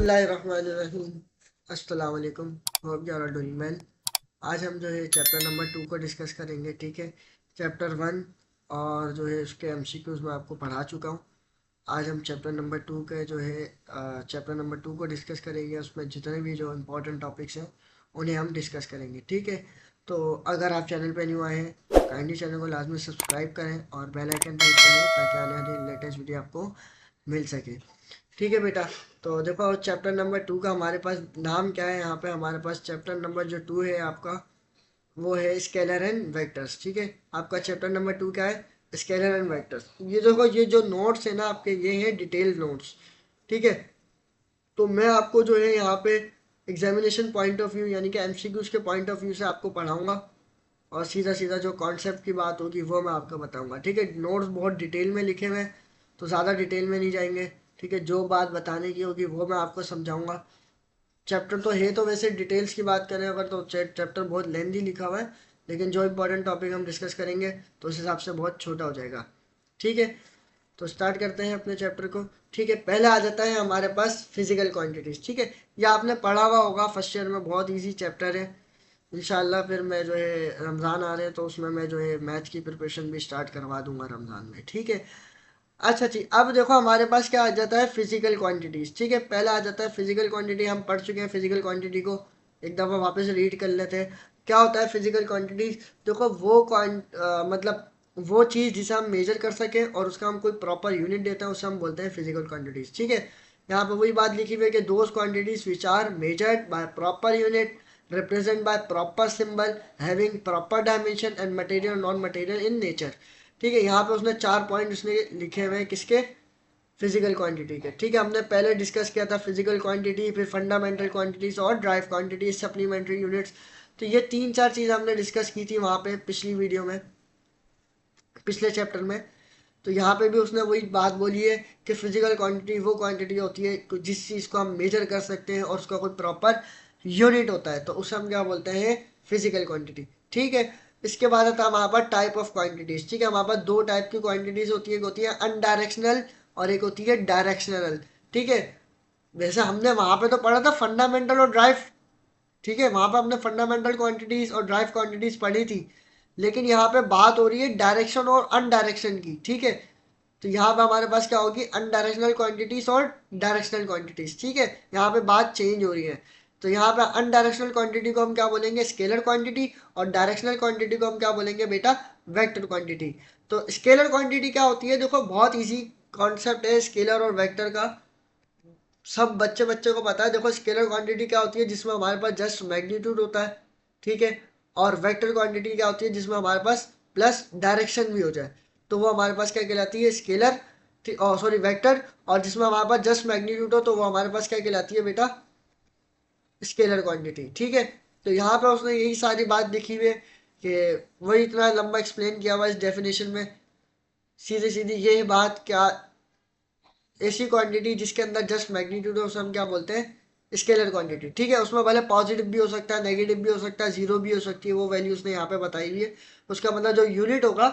बिस्मिल्लाहिर्रहमानिर्रहीम। अस्सलाम वालेकुम। Hope you are doing well. आज हम जो है चैप्टर नंबर 2 को डिस्कस करेंगे। ठीक है, चैप्टर 1 और जो है उसके एमसीक्यूज मैं आपको पढ़ा चुका हूँ। आज हम चैप्टर नंबर 2 के जो है चैप्टर नंबर 2 को डिस्कस करेंगे। उसमें जितने भी जो इम्पोर्टेंट टॉपिक्स हैं उन्हें हम डिस्कस करेंगे। ठीक है, तो अगर आप चैनल पर न्यू आए हैं काइंडली चैनल को लाजमी सब्सक्राइब करें और बेल आइकन प्रेस करें ताकि आने वाली लेटेस्ट वीडियो आपको मिल सके। ठीक है बेटा, तो देखो चैप्टर नंबर 2 का हमारे पास नाम क्या है। यहाँ पे हमारे पास चैप्टर नंबर जो 2 है आपका, वो है स्केलर एंड वेक्टर्स। ठीक है, आपका चैप्टर नंबर 2 क्या है? Scalar and vectors. ये देखो, ये जो नोट्स है ना आपके, ये हैं डिटेल नोट्स। ठीक है, तो मैं आपको जो है यहाँ पे एग्जामिनेशन पॉइंट ऑफ व्यू यानी कि एमसीक्यूज के पॉइंट ऑफ व्यू से आपको पढ़ाऊंगा और सीधा सीधा जो कॉन्सेप्ट की बात होगी वो मैं आपको बताऊंगा। ठीक है, नोट्स बहुत डिटेल में लिखे हुए हैं तो ज़्यादा डिटेल में नहीं जाएंगे। ठीक है, जो बात बताने की होगी वो मैं आपको समझाऊंगा। चैप्टर तो है, तो वैसे डिटेल्स की बात करें अगर तो चैप्टर बहुत लेंदी लिखा हुआ है, लेकिन जो इंपॉर्टेंट टॉपिक हम डिस्कस करेंगे तो उस हिसाब से बहुत छोटा हो जाएगा। ठीक है, तो स्टार्ट करते हैं अपने चैप्टर को। ठीक है, पहले आ जाता है हमारे पास फिजिकल क्वांटिटीज। ठीक है, ये आपने पढ़ा हुआ होगा फर्स्ट ईयर में, बहुत इजी चैप्टर है। इंशाल्लाह फिर मैं जो है रमज़ान आ रहे हैं तो उसमें मैं जो है मैथ की प्रिपरेशन भी स्टार्ट करवा दूंगा रमज़ान में। ठीक है, अच्छा जी, अब देखो हमारे पास क्या आ जाता है, फिजिकल क्वांटिटीज। ठीक है, पहला आ जाता है फिजिकल क्वांटिटी। हम पढ़ चुके हैं फिजिकल क्वांटिटी को, एक दफ़ा वापस रीड कर लेते हैं। क्या होता है फिजिकल क्वांटिटीज? देखो वो मतलब वो चीज़ जिसे हम मेजर कर सकें और उसका हम कोई प्रॉपर यूनिट देते हैं उसे हम बोलते हैं फिजिकल क्वांटिटीज। ठीक है, यहाँ पे वही बात लिखी हुई है कि those quantities which are measured by proper unit, represent by proper symbol, having proper dimension and material non material in nature। ठीक है, यहाँ पे उसने 4 पॉइंट उसने लिखे हुए हैं किसके? फिजिकल क्वांटिटी के। ठीक है, हमने पहले डिस्कस किया था फिजिकल क्वांटिटी, फिर फंडामेंटल क्वांटिटीज और ड्राइव क्वांटिटीज, सप्लीमेंट्री यूनिट्स। तो ये 3-4 चीज़ हमने डिस्कस की थी वहाँ पे पिछली वीडियो में, पिछले चैप्टर में। तो यहाँ पे भी उसने वही बात बोली है कि फिजिकल क्वांटिटी वो क्वांटिटी होती है जिस चीज़ को हम मेजर कर सकते हैं और उसका कोई प्रॉपर यूनिट होता है, तो उसे हम क्या बोलते हैं? Physical quantity. ठीक है, इसके बाद आता है हमारे पास टाइप ऑफ क्वांटिटीज। ठीक है, हमारे पास दो टाइप की क्वांटिटीज होती है, एक होती है अनडायरेक्शनल और एक होती है डायरेक्शनल। ठीक है, वैसे हमने वहां पे तो पढ़ा था फंडामेंटल और ड्राइव। ठीक है, वहां पे हमने फंडामेंटल क्वांटिटीज और ड्राइव क्वांटिटीज पढ़ी थी, लेकिन यहाँ पे बात हो रही है डायरेक्शन और अनडायरेक्शन की। ठीक है, तो यहाँ पे हमारे पास क्या होगी? अनडायरेक्शनल क्वांटिटीज और डायरेक्शनल क्वांटिटीज। ठीक है, यहाँ पे बात चेंज हो रही है। तो यहाँ पे अनडायरेक्शनल क्वांटिटी को हम क्या बोलेंगे? Scalar quantity. और डायरेक्शनल क्वांटिटी को हम क्या बोलेंगे बेटा? Vector quantity. तो स्केलर क्वांटिटी क्या होती है? देखो बहुत इजी कॉन्सेप्ट है स्केलर और वेक्टर का, सब बच्चे बच्चे को पता है। देखो स्केलर क्वांटिटी क्या होती है? जिसमें हमारे पास जस्ट मैग्नीट्यूड होता है। ठीक है, और वेक्टर क्वांटिटी क्या होती है? जिसमें हमारे पास प्लस डायरेक्शन भी हो जाए, तो वो हमारे पास क्या कहलाती है? Scalar, sorry vector. और जिसमें हमारे पास जस्ट मैग्नीट्यूड हो तो वो हमारे पास क्या कहलाती है बेटा? Scalar quantity. ठीक है, तो यहाँ पे उसने यही सारी बात लिखी हुई है कि वही इतना लंबा एक्सप्लेन किया हुआ इस डेफिनेशन में। सीधी सीधी ये बात, क्या ऐसी क्वांटिटी जिसके अंदर जस्ट मैग्नीट्यूड है उसे हम क्या बोलते हैं? Scalar quantity. ठीक है, उसमें भले पॉजिटिव भी हो सकता है, नेगेटिव भी हो सकता है, जीरो भी हो सकती है, वो वैल्यू उसने यहाँ पे बताई हुई है। उसका मतलब जो यूनिट होगा,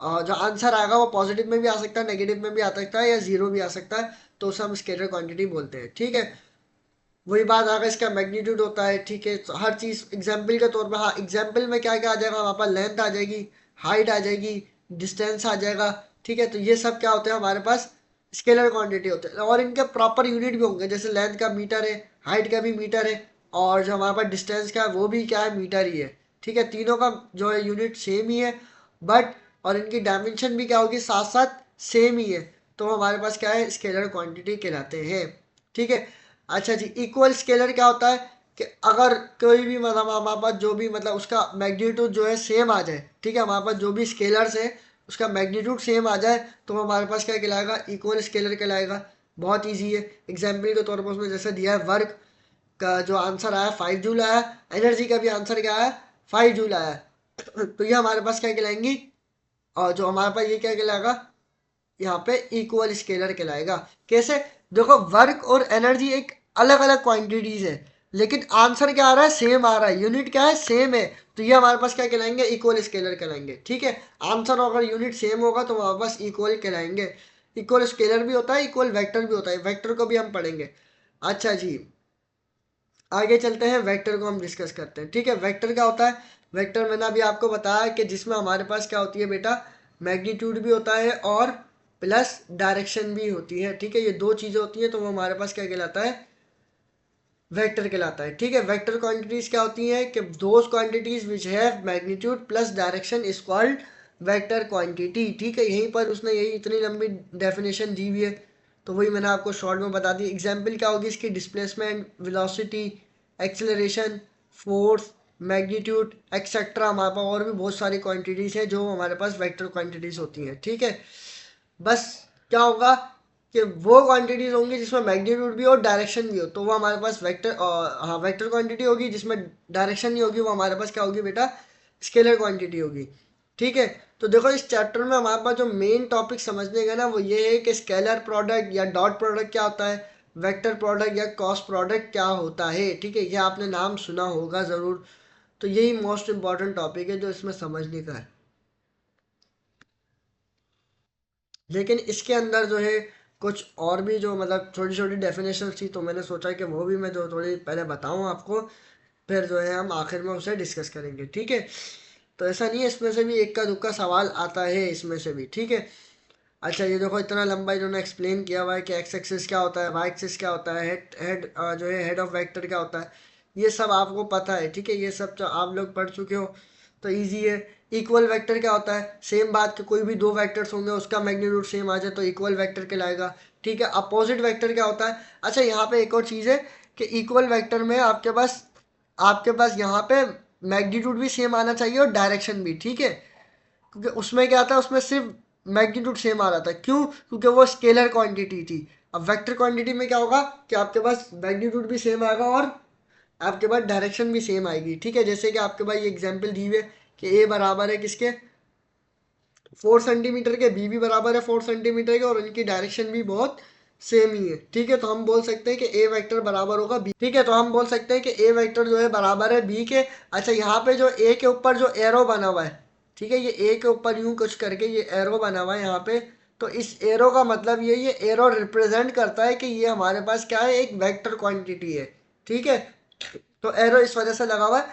जो आंसर आएगा वो पॉजिटिव में भी आ सकता है, नेगेटिव में भी आ सकता है, या जीरो भी आ सकता है, तो उसे हम स्केलर क्वांटिटी बोलते हैं। ठीक है, वही बात आगे इसका मैग्नीट्यूड होता है। ठीक है, तो हर चीज़ एग्जाम्पल के तौर पर, हाँ एग्जाम्पल में क्या क्या आ जाएगा वहाँ पर? लेंथ आ जाएगी, हाइट आ जाएगी, डिस्टेंस आ जाएगा। ठीक है, तो ये सब क्या होते हैं हमारे पास? स्केलर क्वांटिटी होते हैं, और इनके प्रॉपर यूनिट भी होंगे। जैसे लेंथ का मीटर है, हाइट का भी मीटर है, और जो हमारे पास डिस्टेंस का है वो भी क्या है? मीटर ही है। ठीक है, तीनों का जो है यूनिट सेम ही है, बट और इनकी डायमेंशन भी क्या होगी? साथ साथ सेम ही है, तो हमारे पास क्या है? स्केलर क्वांटिटी कहलाते हैं। ठीक है, अच्छा जी, इक्वल स्केलर क्या होता है? कि अगर कोई भी मतलब हमारे पास जो भी मतलब उसका मैग्नीट्यूड जो है सेम आ जाए। ठीक है, हमारे पास जो भी स्केलर्स है उसका मैग्नीट्यूड सेम आ जाए तो हमारे पास क्या कहलाएगा? इक्वल स्केलर कहलाएगा। बहुत इजी है, एग्जाम्पल के तौर पर उसमें जैसे दिया है, वर्क का जो आंसर आया 5 जूल आया, एनर्जी का भी आंसर क्या आया? 5 जूल आया। तो ये हमारे पास क्या कहलाएंगी? और जो हमारे पास ये क्या कहलाएगा? यहाँ पे इक्वल स्केलर कहलाएगा। कैसे? देखो वर्क और एनर्जी एक अलग अलग क्वांटिटीज है, लेकिन आंसर क्या आ रहा है? सेम आ रहा है, यूनिट क्या है? सेम है, तो ये हमारे पास क्या कहलाएंगे? इक्वल स्केलर कहलाएंगे। ठीक है, आंसर अगर यूनिट सेम होगा तो हमारे पास इक्वल कहलाएंगे। इक्वल स्केलर भी होता है, इक्वल वेक्टर भी होता है, वेक्टर को भी हम पढ़ेंगे। अच्छा जी, आगे चलते हैं, वेक्टर को हम डिस्कस करते हैं। ठीक है, वेक्टर क्या होता है? वेक्टर मैंने अभी आपको बताया कि जिसमें हमारे पास क्या होती है बेटा, मैग्नीट्यूड भी होता है और प्लस डायरेक्शन भी होती है। ठीक है, ये दो चीज़ें होती हैं तो वो हमारे पास क्या कहलाता है, वेक्टर कहलाता है। ठीक है, वेक्टर क्वांटिटीज क्या होती हैं कि those quantities which have magnitude plus direction is called vector quantity. ठीक है, यहीं पर उसने यही इतनी लंबी डेफिनेशन दी हुई है, तो वही मैंने आपको शॉर्ट में बता दी। एग्जाम्पल क्या होगी इसकी, displacement, velocity, acceleration, force, magnitude etcetera. हमारे पास और भी बहुत सारी क्वांटिटीज हैं जो हमारे पास वेक्टर क्वांटिटीज होती हैं। ठीक है, बस क्या होगा कि वो क्वांटिटीज होंगी जिसमें मैग्नीट्यूड भी हो और डायरेक्शन भी हो, तो वो हमारे पास वेक्टर, हाँ वेक्टर क्वांटिटी होगी। जिसमें डायरेक्शन नहीं होगी वो हमारे पास क्या होगी बेटा, स्केलर क्वांटिटी होगी। ठीक है, तो देखो इस चैप्टर में हमारे पास जो मेन टॉपिक समझने का ना वो ये है कि स्केलर प्रोडक्ट या डॉट प्रोडक्ट क्या होता है, वेक्टर प्रोडक्ट या क्रॉस प्रोडक्ट क्या होता है। ठीक है, ये आपने नाम सुना होगा ज़रूर, तो यही मोस्ट इंपॉर्टेंट टॉपिक है जो इसमें समझने का है। लेकिन इसके अंदर जो है कुछ और भी जो मतलब छोटी छोटी डेफिनेशन थी, तो मैंने सोचा कि वो भी मैं जो थोड़ी पहले बताऊं आपको, फिर जो है हम आखिर में उसे डिस्कस करेंगे। ठीक है, तो ऐसा नहीं है, इसमें से भी एक का दुक्का सवाल आता है इसमें से भी। ठीक है, अच्छा ये देखो इतना लंबा इन्होंने एक्सप्लेन किया हुआ है कि एक्स एक्सिस क्या होता है, वाई एक्सिस क्या होता है, हेड हेड जो है हेड ऑफ वेक्टर क्या होता है, ये सब आपको पता है। ठीक है, ये सब तो आप लोग पढ़ चुके हो, तो इजी है। इक्वल वेक्टर क्या होता है, सेम बात कि कोई भी दो वेक्टर्स होंगे उसका मैग्नीट्यूड सेम आ जाए तो इक्वल वेक्टर कहलाएगा। ठीक है, अपोजिट वेक्टर क्या होता है? अच्छा यहाँ पे एक और चीज़ है कि इक्वल वेक्टर में आपके पास यहाँ पे मैग्नीट्यूड भी सेम आना चाहिए और डायरेक्शन भी। ठीक है, क्योंकि उसमें क्या था, उसमें सिर्फ मैग्नीट्यूड सेम आ रहा था। क्यों? क्योंकि वो स्केलर क्वांटिटी थी। अब वेक्टर क्वांटिटी में क्या होगा कि आपके पास मैग्नीट्यूड भी सेम आएगा और आपके पास डायरेक्शन भी सेम आएगी। ठीक है, जैसे कि आपके पास ये एग्जांपल दी हुई है कि ए बराबर है किसके, 4 सेंटीमीटर के, बी भी बराबर है 4 सेंटीमीटर के, और उनकी डायरेक्शन भी बहुत सेम ही है। ठीक है, तो हम बोल सकते हैं कि ए वेक्टर बराबर होगा बी। ठीक है, तो हम बोल सकते हैं कि ए वेक्टर जो है बराबर है बी के। अच्छा यहाँ पे जो ए के ऊपर जो एरो बना हुआ है, ठीक है, ये ए के ऊपर यूं कुछ करके ये एरो बना हुआ है यहाँ पे, तो इस एरो का मतलब ये एरो रिप्रेजेंट करता है कि ये हमारे पास क्या है, एक वेक्टर क्वांटिटी है। ठीक है, तो एरो इस वजह से लगा हुआ है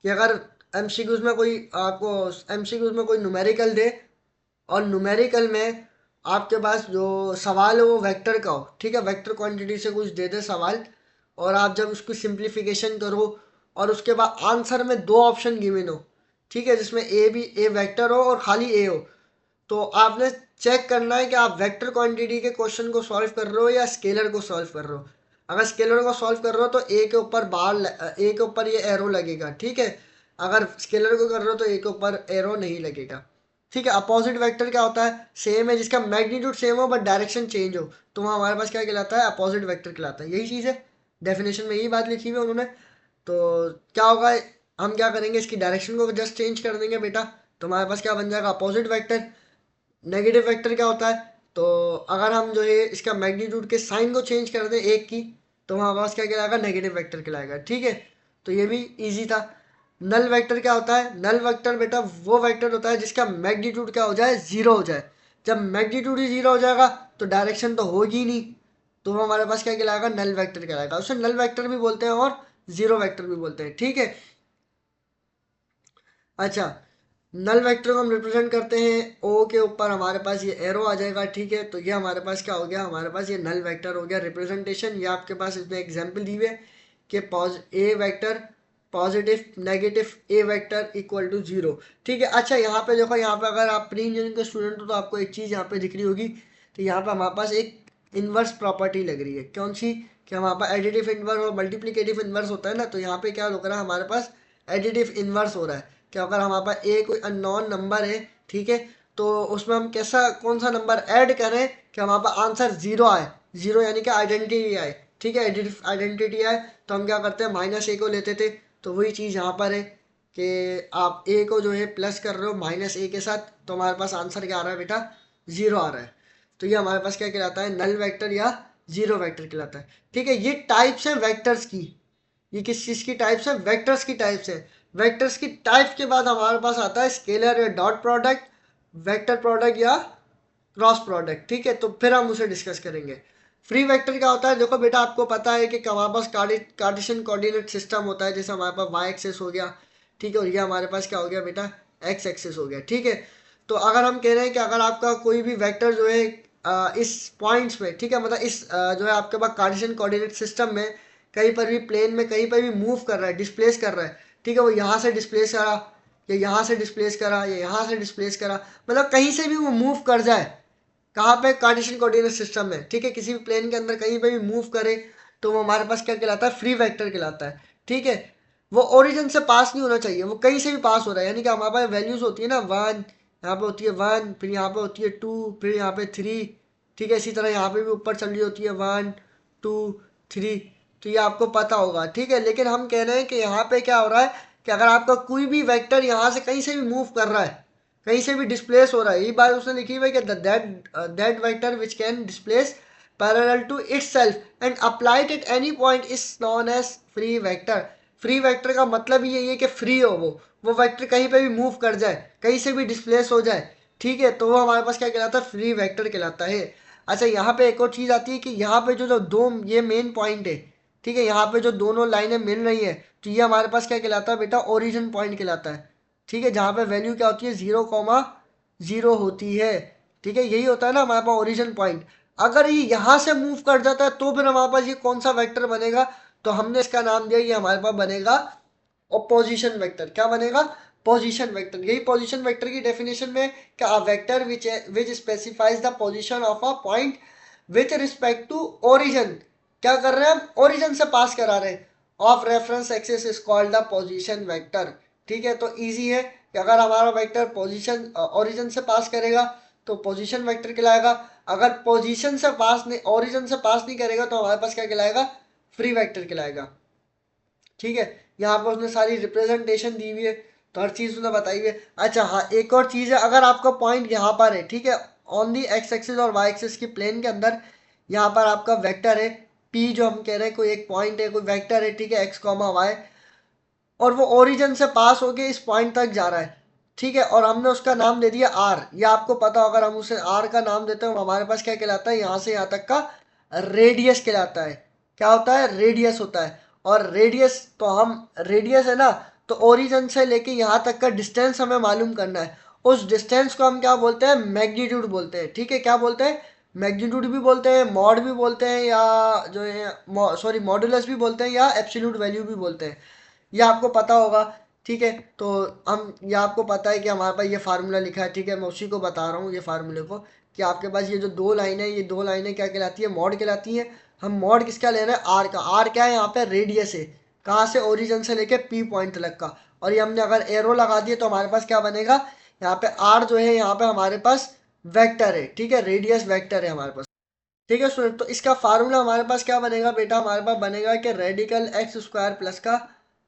कि अगर एमसीक्यूज में कोई आपको एमसीक्यूज में कोई न्यूमेरिकल दे और न्यूमेरिकल में आपके पास जो सवाल है वो वेक्टर का हो, ठीक है, वेक्टर क्वांटिटी से कुछ दे दे सवाल, और आप जब उसकी सिंप्लीफिकेशन करो और उसके बाद आंसर में दो ऑप्शन गिवन हो, ठीक है, जिसमें ए वेक्टर हो और खाली ए हो, तो आपने चेक करना है कि आप वेक्टर क्वांटिटी के क्वेश्चन को सॉल्व कर रहे हो या स्केलर को सॉल्व कर रहे हो। अगर स्केलर को सॉल्व कर रहे हो तो ए के ऊपर ए के ऊपर ये एरो लगेगा। ठीक है, अगर स्केलर को कर रहे हो तो ए के ऊपर एरो नहीं लगेगा। ठीक है, अपोजिट वेक्टर क्या होता है, सेम है जिसका मैग्नीट्यूड सेम हो बट डायरेक्शन चेंज हो, तो वहाँ हमारे पास क्या कहलाता है, अपोजिट वेक्टर कहलाता है। यही चीज़ है, डेफिनेशन में यही बात लिखी हुई है उन्होंने। तो क्या होगा, हम क्या करेंगे, इसकी डायरेक्शन को जस्ट चेंज कर देंगे बेटा, तो हमारे पास क्या बन जाएगा, अपोजिट वेक्टर। नेगेटिव वेक्टर क्या होता है, तो अगर हम जो है इसका मैग्नीट्यूड के साइन को चेंज कर दें एक की, तो हमारे पास क्या कहलाएगा, नेगेटिव वेक्टर कहलाएगा। ठीक है, तो ये भी इजी था। नल वेक्टर क्या होता है, नल वेक्टर बेटा वो वेक्टर होता है जिसका मैग्नीट्यूड क्या हो जाए, जीरो हो जाए। जब मैग्नीट्यूड ही जीरो हो जाएगा तो डायरेक्शन तो होगी ही नहीं, तो वो हमारे पास क्या कहलाएगा, नल वेक्टर कहलाएगा। उसे नल वेक्टर भी बोलते हैं और जीरो वेक्टर भी बोलते हैं। ठीक है, अच्छा नल वेक्टर को हम रिप्रेजेंट करते हैं ओ के ऊपर, हमारे पास ये एरो आ जाएगा। ठीक है, तो ये हमारे पास क्या हो गया, हमारे पास ये नल वेक्टर हो गया रिप्रेजेंटेशन। ये आपके पास इसमें एग्जाम्पल दी हुई है कि A vector positive negative A vector equal to zero. ठीक है, अच्छा यहाँ पे देखो, यहाँ पे अगर आप प्री इंजीनियरिंग के स्टूडेंट हो तो आपको एक चीज़ यहाँ पे दिख रही होगी, तो यहाँ पे हमारे पास एक इन्वर्स प्रॉपर्टी लग रही है। कौन सी, कि हमारे पास एडिटिव इन्वर्स और मल्टीप्लिकेटिव इन्वर्स होता है ना, तो यहाँ पे क्या हो रहा है, हमारे पास एडिटिव इन्वर्स हो रहा है कि अगर हमारे पास ए कोई अननोन नंबर है, ठीक है, तो उसमें हम कैसा कौन सा नंबर ऐड करें कि हमारे पास आंसर जीरो आए, जीरो यानी कि आइडेंटिटी आए। ठीक है, आइडेंटिटी आए तो हम क्या करते हैं, माइनस ए को लेते थे। तो वही चीज़ यहाँ पर है कि आप ए को जो है प्लस कर रहे हो माइनस ए के साथ, तो हमारे पास आंसर क्या आ रहा है बेटा, जीरो आ रहा है। तो ये हमारे पास क्या कहलाता है, नल वेक्टर या जीरो वेक्टर कहलाता है। ठीक है, ये टाइप्स हैं वेक्टर्स की, ये किस चीज़ की टाइप्स है, वेक्टर्स की टाइप्स है। वेक्टर्स की टाइप के बाद हमारे पास आता है स्केलर या डॉट प्रोडक्ट, वेक्टर प्रोडक्ट या क्रॉस प्रोडक्ट। ठीक है, तो फिर हम उसे डिस्कस करेंगे। फ्री वेक्टर क्या होता है, देखो बेटा आपको पता है कि हमारे पास कार्टेशियन कोऑर्डिनेट सिस्टम होता है, जैसे हमारे पास वाई एक्सेस हो गया, ठीक है, और ये हमारे पास क्या हो गया बेटा, एक्स एक्सेस हो गया, ठीक है। तो अगर हम कह रहे हैं कि अगर आपका कोई भी वेक्टर जो है इस पॉइंट्स में, ठीक है, मतलब इस जो है आपके पास कार्टेशियन कोऑर्डिनेट सिस्टम में कहीं पर भी प्लेन में कहीं पर भी मूव कर रहा है, डिस्प्लेस कर रहा है, ठीक है, वो यहाँ से डिस्प्लेस करा, या यहाँ से डिस्प्लेस करा, या यहाँ से डिस्प्लेस करा, मतलब कहीं से भी वो मूव कर जाए, कहाँ पे, कार्टेशियन कोऑर्डिनेट सिस्टम में, ठीक है, किसी भी प्लेन के अंदर कहीं पे भी मूव करे, तो वो हमारे पास क्या कहलाता है, फ्री वेक्टर कहलाता है, ठीक है। वो ओरिजिन से पास नहीं होना चाहिए, वो कहीं से भी पास हो रहा है, यानी कि हमारे पास वैल्यूज होती है ना 1, यहाँ पे होती है 1, फिर यहाँ पे होती है 2, फिर यहाँ पे 3, ठीक है, इसी तरह यहाँ पे भी ऊपर चल रही होती है 1 2 3, तो ये आपको पता होगा, ठीक है। लेकिन हम कह रहे हैं कि यहाँ पे क्या हो रहा है कि अगर आपका कोई भी वेक्टर यहाँ से कहीं से भी मूव कर रहा है, कहीं से भी डिस्प्लेस हो रहा है, यही बात उसने लिखी हुई है कि that vector which can displace parallel to itself and applied at any point is known as free vector. Free vector का मतलब ही यही है कि फ्री हो, वो वेक्टर कहीं पे भी मूव कर जाए, कहीं से भी डिस्प्लेस हो जाए, ठीक है, तो वो हमारे पास क्या कहलाता है, फ्री वेक्टर कहलाता है। अच्छा, यहाँ पे एक और चीज़ आती है कि यहाँ पे जो जो दो ये मेन पॉइंट है, ठीक है, यहाँ पे जो दोनों लाइनें मिल रही है, तो ये हमारे पास क्या कहलाता है बेटा, ओरिजिन पॉइंट कहलाता है, ठीक है, जहाँ पे वैल्यू क्या होती है, 0,0 होती है, ठीक है, यही होता है ना हमारे पास ओरिजिन पॉइंट। अगर ये यहाँ से मूव कर जाता है तो फिर हमारे पास ये कौन सा वेक्टर बनेगा, तो हमने इसका नाम दिया, ये हमारे पास बनेगा पोजीशन वेक्टर। क्या बनेगा, पोजीशन वेक्टर। यही पोजीशन वेक्टर की डेफिनेशन में क्या, vector which specifies the position of a point with respect to origin. क्या कर रहे हैं हम, ओरिजिन से पास करा रहे हैं, of reference axis is called the position vector, ठीक है। तो इजी है कि अगर हमारा वेक्टर पोजीशन ओरिजिन से पास करेगा तो पोजीशन वेक्टर कहलाएगा, अगर पोजीशन से पास नहीं, ओरिजिन से पास नहीं करेगा तो हमारे पास क्या कहलाएगा, फ्री वेक्टर कहलाएगा, ठीक है। यहाँ पर उसने सारी रिप्रेजेंटेशन दी हुई है, तो हर चीज़ उसने बताई हुई है। अच्छा हाँ, एक और चीज़ है, अगर आपका पॉइंट यहाँ पर है, ठीक है, ऑन दी एक्स एक्सिस और वाई एक्सिस की प्लेन के अंदर, यहाँ पर आपका वेक्टर है पी, जो हम कह रहे हैं कोई एक पॉइंट है, कोई वेक्टर है, ठीक है, एक्स कॉमा वाई, और वो ओरिजिन से पास होके इस पॉइंट तक जा रहा है, ठीक है, और हमने उसका नाम दे दिया आर। ये आपको पता हो, अगर हम उसे आर का नाम देते हैं, हमारे पास क्या कहलाता है, यहाँ से यहाँ तक का रेडियस कहलाता है। क्या होता है, रेडियस होता है। और रेडियस, तो हम रेडियस है ना, तो ओरिजिन से लेके यहाँ तक का डिस्टेंस हमें मालूम करना है, उस डिस्टेंस को हम क्या बोलते हैं, मैग्नीट्यूड बोलते हैं, ठीक है। क्या बोलते हैं, मैग्नीट्यूड भी बोलते हैं, मॉड भी बोलते हैं, या जो है सॉरी मॉडुलस भी बोलते हैं, या एब्सोल्यूट वैल्यू भी बोलते हैं, ये आपको पता होगा, ठीक है। तो हम, ये आपको पता है कि हमारे पास ये फार्मूला लिखा है, ठीक है, मैं उसी को बता रहा हूँ ये फार्मूले को, कि आपके पास ये जो दो लाइनें हैं, ये दो लाइनें क्या कहलाती है, मॉड कहलाती हैं। हम मॉड किसका ले रहे हैं, आर का। आर क्या है, यहाँ पे रेडियस है, कहाँ से, ओरिजिन से लेके पी पॉइंट तक का। और ये हमने अगर एरो लगा दिए तो हमारे पास क्या बनेगा, यहाँ पे आर जो है, यहाँ पे हमारे पास वेक्टर है, ठीक है, रेडियस वेक्टर है हमारे पास, ठीक है स्टूडेंट। तो इसका फार्मूला हमारे पास क्या बनेगा बेटा, हमारे पास बनेगा कि रेडिकल एक्स स्क्वायर प्लस का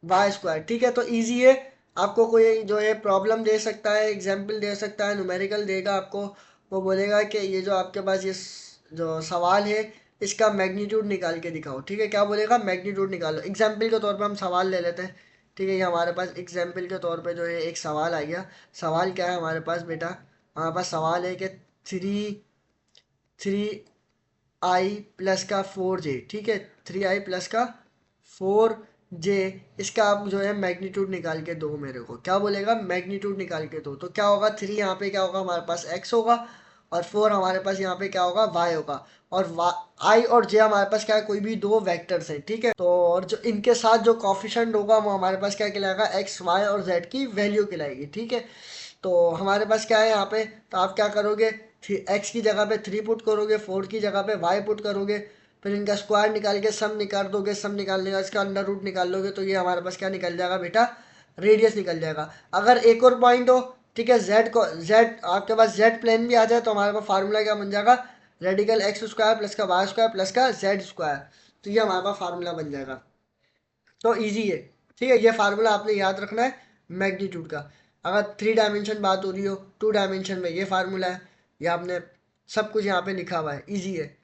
वाई स्क्वायर, ठीक है। तो इजी है, आपको कोई जो है प्रॉब्लम दे सकता है, एग्जाम्पल दे सकता है, न्यूमेरिकल देगा आपको, वो बोलेगा कि ये जो आपके पास ये जो सवाल है, इसका मैग्नीट्यूड निकाल के दिखाओ, ठीक है। क्या बोलेगा, मैग्नीट्यूड निकालो। एग्जाम्पल के तौर पर हम सवाल ले लेते हैं, ठीक है। ये हमारे पास एग्जाम्पल के तौर पर जो है एक सवाल आ गया। सवाल क्या है हमारे पास बेटा, हमारे पास सवाल है कि थ्री थ्री आई प्लस का 4j, ठीक है, 3i प्लस का 4j, इसका आप जो है मैग्नीट्यूड निकाल के दो मेरे को। क्या बोलेगा, मैग्नीट्यूड निकाल के दो। तो क्या होगा, 3 यहाँ पे क्या होगा हमारे पास x होगा, और 4 हमारे पास यहाँ पे क्या होगा, y होगा, और i और j हमारे पास क्या है, कोई भी दो वेक्टर्स हैं, ठीक है। तो और जो इनके साथ जो कॉफिशेंट होगा वो हमारे पास क्या कहलाएगा, x y और z की वैल्यू कहलाएगी, ठीक है। तो हमारे पास क्या है यहाँ पे, तो आप क्या करोगे, एक्स की जगह पे 3 पुट करोगे, 4 की जगह पे y पुट करोगे, फिर इनका स्क्वायर निकाल के सम निकाल दोगे, सम निकालने का इसका अंडर रूट निकाल लोगे, तो ये हमारे पास क्या निकल जाएगा बेटा, रेडियस निकल जाएगा। अगर एक और पॉइंट हो, ठीक है, जेड को, जेड आपके पास जेड प्लेन भी आ जाए, तो हमारे पास फार्मूला क्या बन जाएगा, रेडिकल एक्स स्क्वायर प्लस का वाई स्क्वायर प्लस का जेड स्क्वायर, तो ये हमारे पास फार्मूला बन जाएगा। तो इजी है, ठीक है, ये फार्मूला आपने याद रखना है मैग्नीट्यूड का। अगर 3 डायमेंशन बात हो रही हो, 2 डायमेंशन में ये फार्मूला है, ये आपने सब कुछ यहाँ पे लिखा हुआ है, इजी है।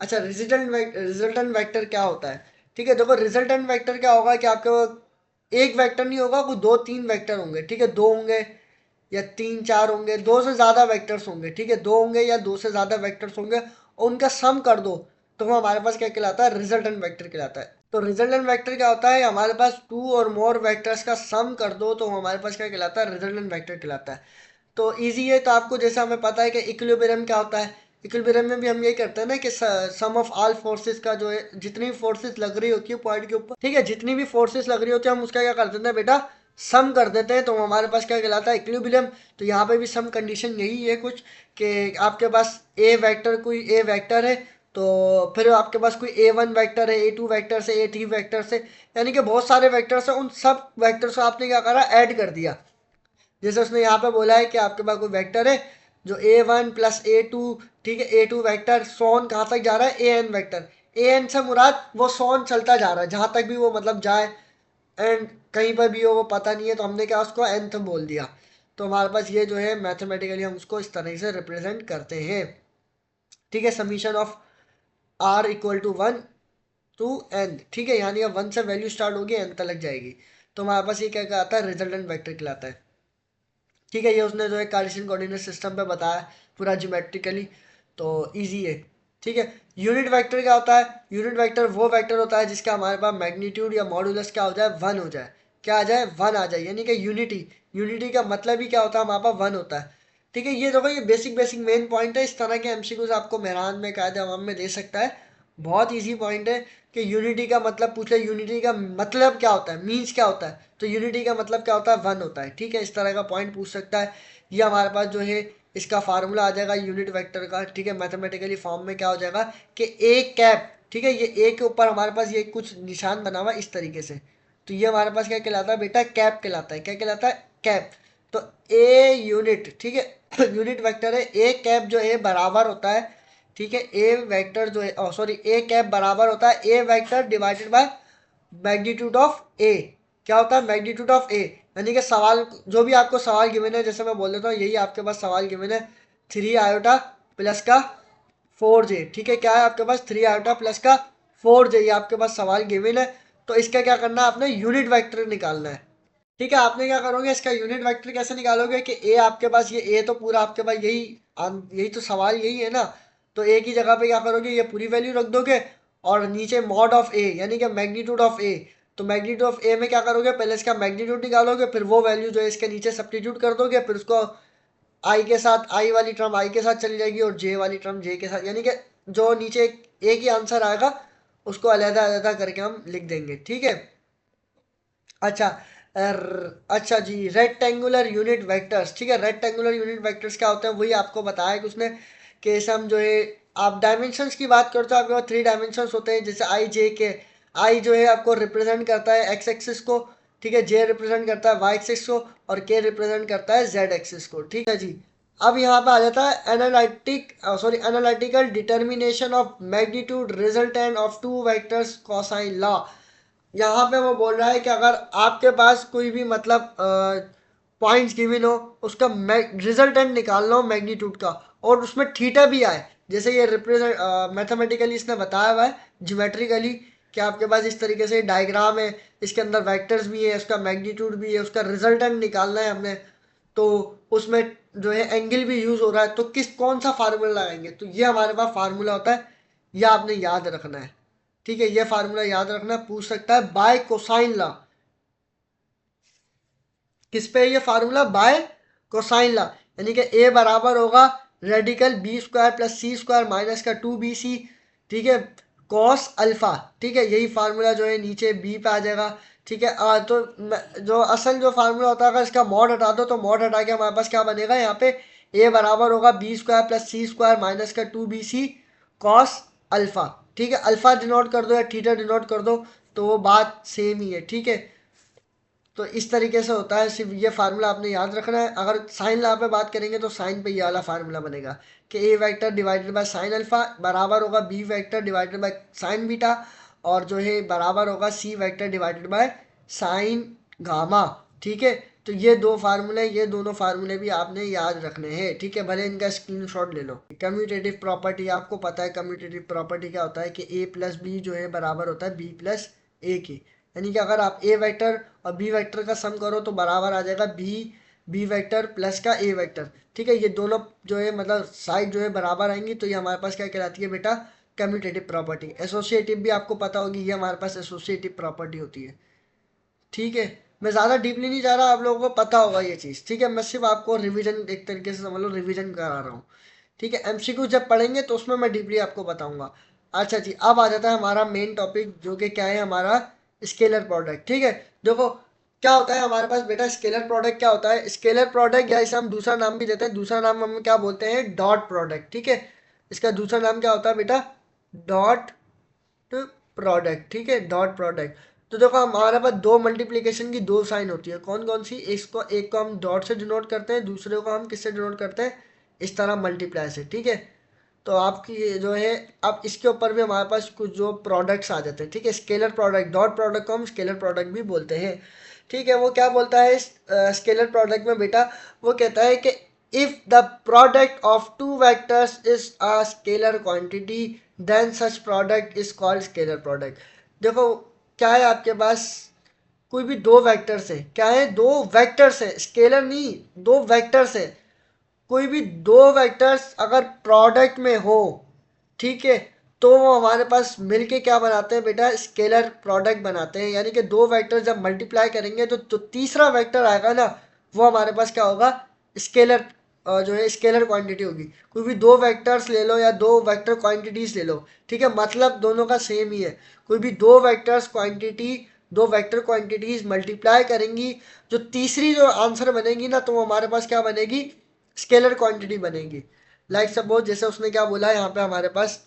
अच्छा, रिजल्टेंट वेक्टर क्या होता है, ठीक है। देखो रिजल्टेंट वेक्टर क्या होगा कि आपके एक वेक्टर नहीं होगा, कोई दो तीन वेक्टर होंगे, ठीक है, दो होंगे या तीन चार होंगे, दो से ज़्यादा वेक्टर्स होंगे, ठीक है, दो होंगे या दो से ज़्यादा वेक्टर्स होंगे, और उनका सम कर दो, तो वो हमारे पास क्या कहलाता है, रिजल्टेंट वेक्टर कहलाता है। तो रिजल्टेंट वेक्टर क्या होता है, हमारे पास टू और मोर वेक्टर्स का सम कर दो तो हमारे पास क्या कहलाता है, रिजल्टेंट वेक्टर कहलाता है। तो इजी है। तो आपको जैसे हमें पता है कि इक्विलिब्रियम क्या होता है, इक्विलिब्रियम में भी हम यही करते हैं ना कि सम ऑफ ऑल फोर्सेस का जो है, जितनी फोर्सेस लग रही होती है पॉइंट के ऊपर, ठीक है, जितनी भी फोर्सेस लग रही होती है हम उसका क्या कर देते हैं बेटा, सम कर देते हैं। तो हमारे पास क्या कहलाता है, इक्विलिब्रियम। तो यहाँ पे भी सम कंडीशन यही है कुछ, कि आपके पास ए वेक्टर, कोई ए वेक्टर है, तो फिर आपके पास कोई A1 वेक्टर है, A2 वेक्टर से, A3 वेक्टर से, यानी कि बहुत सारे वेक्टर्स हैं, उन सब वेक्टर्स को आपने क्या करा, ऐड कर दिया। जैसे उसने यहाँ पे बोला है कि आपके पास कोई वेक्टर है जो A1 प्लस A2, ठीक है, A2 वेक्टर सोन कहाँ तक जा रहा है, AN वेक्टर। AN से मुराद वो सोन चलता जा रहा है जहाँ तक भी वो मतलब जाए, एंड कहीं पर भी हो वो पता नहीं है, तो हमने क्या उसको nth बोल दिया। तो हमारे पास ये जो है मैथमेटिकली हम उसको इस तरह से रिप्रेजेंट करते हैं, ठीक है, summation of R equal to 1 to n, ठीक है, यानी अब 1 से वैल्यू स्टार्ट होगी n तक जाएगी। तो हमारे पास ये क्या कहलाता है, रिजल्टेंट वेक्टर कहलाता है। ठीक है, ये उसने जो है कार्टेशियन कोऑर्डिनेट सिस्टम पे बताया पूरा ज्योमेट्रिकली, तो इजी है। ठीक है, यूनिट वेक्टर क्या होता है, यूनिट वेक्टर वो वेक्टर होता है जिसका हमारे पास मैग्नीट्यूड या मॉडुलस क्या हो जाए, 1 हो जाए। क्या आ जाए, 1 आ जाए, यानी कि यूनिटी। यूनिटी का मतलब ही क्या होता है, हमारे पास 1 होता है। ठीक है, ये देखो ये बेसिक बेसिक मेन पॉइंट है। इस तरह के एमसीक्यूज आपको मेहरान में, कायदे अवाम में दे सकता है। बहुत इजी पॉइंट है कि यूनिटी का मतलब पूछ ले, यूनिटी का मतलब क्या होता है, मीन्स क्या होता है, तो यूनिटी का मतलब क्या होता है, 1 होता है। ठीक है, इस तरह का पॉइंट पूछ सकता है। ये हमारे पास जो है इसका फार्मूला आ जाएगा यूनिट वेक्टर का। ठीक है, मैथमेटिकली फॉर्म में क्या हो जाएगा कि ए कैप, ठीक है, ये ए के ऊपर हमारे पास ये कुछ निशान बना हुआ इस तरीके से, तो ये हमारे पास क्या कहलाता है बेटा, कैप कहलाता है। क्या कहलाता है, कैप। तो ए यूनिट, ठीक है, यूनिट वेक्टर है, ए कैप जो है बराबर होता है, ठीक है, ए वेक्टर जो है, सॉरी, ए कैप बराबर होता है A vector divided by magnitude of A. क्या होता है, मैग्नीट्यूड ऑफ ए, यानी कि सवाल, जो भी आपको सवाल गिवन है, जैसे मैं बोल देता हूँ, यही आपके पास सवाल गिवन है, 3 आयोटा प्लस का 4j। ठीक है, क्या है आपके पास, 3 आयोटा प्लस का 4j, ये आपके पास सवाल गिवन है। तो इसका क्या करना है, आपने यूनिट वेक्टर निकालना है। ठीक है, आपने क्या करोगे, इसका यूनिट वेक्टर कैसे निकालोगे कि ए आपके पास, ये ए तो पूरा आपके पास यही, यही तो सवाल यही है ना। तो ए की जगह पे क्या करोगे, ये पूरी वैल्यू रख दोगे, और नीचे मॉड ऑफ ए, यानी कि मैग्नीट्यूड ऑफ ए। तो मैग्नीट्यूड ऑफ ए में क्या करोगे, पहले इसका मैग्नीट्यूड निकालोगे, फिर वो वैल्यू जो है इसके नीचे सब्स्टिट्यूट कर दोगे, फिर उसको आई के साथ, आई वाली टर्म आई के साथ चली जाएगी और जे वाली टर्म जे के साथ, यानी कि जो नीचे एक ही आंसर आएगा उसको अलहदा अलहदा करके हम लिख देंगे। ठीक है, अच्छा, अच्छा जी, रेक्टेंगुलर यूनिट वेक्टर्स। ठीक है, रेक्टेंगुलर यूनिट वेक्टर्स क्या होते हैं, वही आपको बताया कि उसने, कि हम जो है, आप डायमेंशंस की बात करते हो, आपके पास 3 डायमेंशंस होते हैं, जैसे आई जे के। आई जो है आपको रिप्रेजेंट करता है एक्स एक्सिस को, ठीक है, जे रिप्रेजेंट करता है वाई एक्सिस को, और के रिप्रेजेंट करता है जेड एक्सिस को। ठीक है जी, अब यहाँ पे आ जाता है analytical determination of magnitude resultant of two vectors cosine law. यहाँ पे वो बोल रहा है कि अगर आपके पास कोई भी मतलब पॉइंट्स गिवन हो, उसका रिजल्टेंट निकालना हो मैग्नीट्यूड का, और उसमें थीटा भी आए, जैसे ये रिप्रेजेंट मैथमेटिकली इसने बताया हुआ है ज्योमेट्रिकली, कि आपके पास इस तरीके से डायग्राम है, इसके अंदर वेक्टर्स भी है, उसका मैग्नीट्यूड भी है, उसका रिजल्टेंट निकालना है हमने, तो उसमें जो है एंगल भी यूज हो रहा है, तो कौन सा फार्मूला लगाएंगे, तो ये हमारे पास फार्मूला होता है, ये आपने याद रखना है। ठीक है, ये फार्मूला याद रखना, पूछ सकता है बाय कोसाइन लॉ। किस पे ये फार्मूला, बाय कोसाइन लॉ, यानी कि ए बराबर होगा रेडिकल बी स्क्वायर प्लस सी स्क्वायर माइनस का 2bc, ठीक है, कॉस अल्फा। ठीक है, यही फार्मूला जो है नीचे बी पे आ जाएगा। ठीक है, तो जो असल जो फार्मूला होता है, इसका मॉड हटा दो, तो मॉड हटा के हमारे पास क्या बनेगा, यहाँ पे ए बराबर होगा बी स्क्वायर प्लस सी स्क्वायर माइनस का 2bc कॉस अल्फा। ठीक है, अल्फा डिनोट कर दो या थीटा डिनोट कर दो, तो वो बात सेम ही है। ठीक है, तो इस तरीके से होता है, सिर्फ ये फार्मूला आपने याद रखना है। अगर साइन लॉ पे बात करेंगे तो साइन पे ये वाला फार्मूला बनेगा कि A vector divided by sine alpha बराबर होगा B vector divided by sine beta, और जो है बराबर होगा C vector divided by sine gamma. ठीक है, तो ये दो फार्मूले, ये दोनों फार्मूले भी आपने याद रखने हैं। ठीक है, भले इनका स्क्रीनशॉट ले लो। कम्यूटेटिव प्रॉपर्टी, आपको पता है कम्यूटेटिव प्रॉपर्टी क्या होता है कि ए प्लस बी जो है बराबर होता है बी प्लस ए के, यानी कि अगर आप ए वेक्टर और बी वेक्टर का सम करो तो बराबर आ जाएगा बी वेक्टर प्लस का ए वेक्टर। ठीक है, ये दोनों जो है मतलब साइड जो है बराबर आएंगी, तो ये हमारे पास क्या कहलाती है बेटा, कम्यूटेटिव प्रॉपर्टी। एसोसिएटिव भी आपको पता होगी, ये हमारे पास एसोसिएटिव प्रॉपर्टी होती है। ठीक है, मैं ज़्यादा डीपली नहीं जा रहा, आप लोगों को पता होगा ये चीज़। ठीक है, मैं सिर्फ आपको रिवीजन एक तरीके से समझ लो, रिवीजन करा रहा हूँ। ठीक है, एमसीक्यू जब पढ़ेंगे तो उसमें मैं डीपली आपको बताऊंगा। अच्छा जी, अब आ जाता है हमारा मेन टॉपिक, जो कि क्या है हमारा स्केलर प्रोडक्ट। ठीक है, देखो क्या होता है हमारे पास बेटा, स्केलर प्रोडक्ट क्या होता है। स्केलर प्रोडक्ट, या इसे हम दूसरा नाम भी देते हैं, दूसरा नाम हम क्या बोलते हैं, डॉट प्रोडक्ट। ठीक है, इसका दूसरा नाम क्या होता है बेटा, डॉट प्रोडक्ट। ठीक है, डॉट प्रोडक्ट। तो देखो हमारे पास दो मल्टीप्लिकेशन की दो साइन होती है, कौन कौन सी, एक को हम डॉट से डिनोट करते हैं, दूसरे को हम किससे डिनोट करते हैं, इस तरह मल्टीप्लाई से। ठीक है, तो आपकी जो है, अब इसके ऊपर भी हमारे पास कुछ जो प्रोडक्ट्स आ जाते हैं। ठीक है, स्केलर प्रोडक्ट, डॉट प्रोडक्ट को हम स्केलर प्रोडक्ट भी बोलते हैं। ठीक है, वो क्या बोलता है स्केलर प्रोडक्ट में बेटा, वो कहता है कि if the product of two vectors is a scalar quantity then such product is called scalar product. देखो क्या है आपके पास, कोई भी दो वेक्टर्स है, क्या है, दो वेक्टर्स है, स्केलर नहीं, दो वेक्टर्स है। कोई भी दो वेक्टर्स अगर प्रोडक्ट में हो, ठीक है, तो वो हमारे पास मिलके क्या बनाते हैं बेटा, स्केलर प्रोडक्ट बनाते हैं। यानी कि दो वेक्टर जब मल्टीप्लाई करेंगे तो तीसरा वेक्टर आएगा ना, वो हमारे पास क्या होगा, स्केलर, जो है स्केलर क्वांटिटी होगी। कोई भी दो वेक्टर्स ले लो या दो वेक्टर क्वांटिटीज ले लो, ठीक है, मतलब दोनों का सेम ही है। कोई भी दो वेक्टर्स क्वांटिटी, दो वेक्टर क्वांटिटीज मल्टीप्लाई करेंगी, जो तीसरी जो आंसर बनेगी ना, तो वो हमारे पास क्या बनेगी, स्केलर क्वांटिटी बनेगी। लाइक सपोज जैसे उसने क्या बोला यहाँ पे, हमारे पास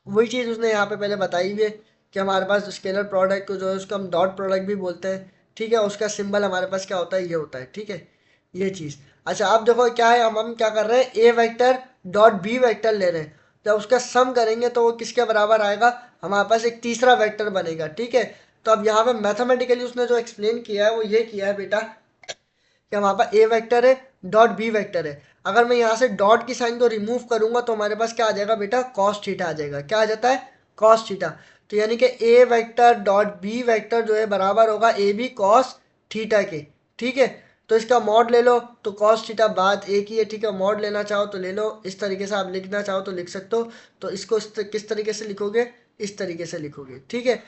वही चीज़ उसने यहाँ पे पहले बताई हुई है कि हमारे पास स्केलर प्रोडक्ट को जो है उसको हम डॉट प्रोडक्ट भी बोलते हैं। ठीक है, उसका सिंबल हमारे पास क्या होता है, ये होता है। ठीक है, ये चीज़। अच्छा अब देखो क्या है, हम क्या कर रहे हैं, ए वेक्टर डॉट बी वेक्टर ले रहे हैं। जब उसका सम करेंगे तो वो किसके बराबर आएगा, हमारे पास एक तीसरा वेक्टर बनेगा। ठीक है, तो अब यहाँ पे मैथमेटिकली उसने जो एक्सप्लेन किया है वो ये किया है बेटा, कि हमारे पास ए वेक्टर है डॉट बी वेक्टर है। अगर मैं यहाँ से डॉट की साइन को रिमूव करूंगा तो हमारे पास क्या आ जाएगा बेटा, कॉस थीटा आ जाएगा। क्या आ जाता है, कॉस थीटा। तो यानी कि A vector dot B vector जो है बराबर होगा ए बी कॉस थीटा के। ठीक है, तो इसका मॉड ले लो तो कॉस थीटा बात एक ही है। ठीक है, मॉड लेना चाहो तो ले लो, इस तरीके से आप लिखना चाहो तो लिख सकते हो। तो इसको किस तरीके से लिखोगे, इस तरीके से लिखोगे। ठीक है,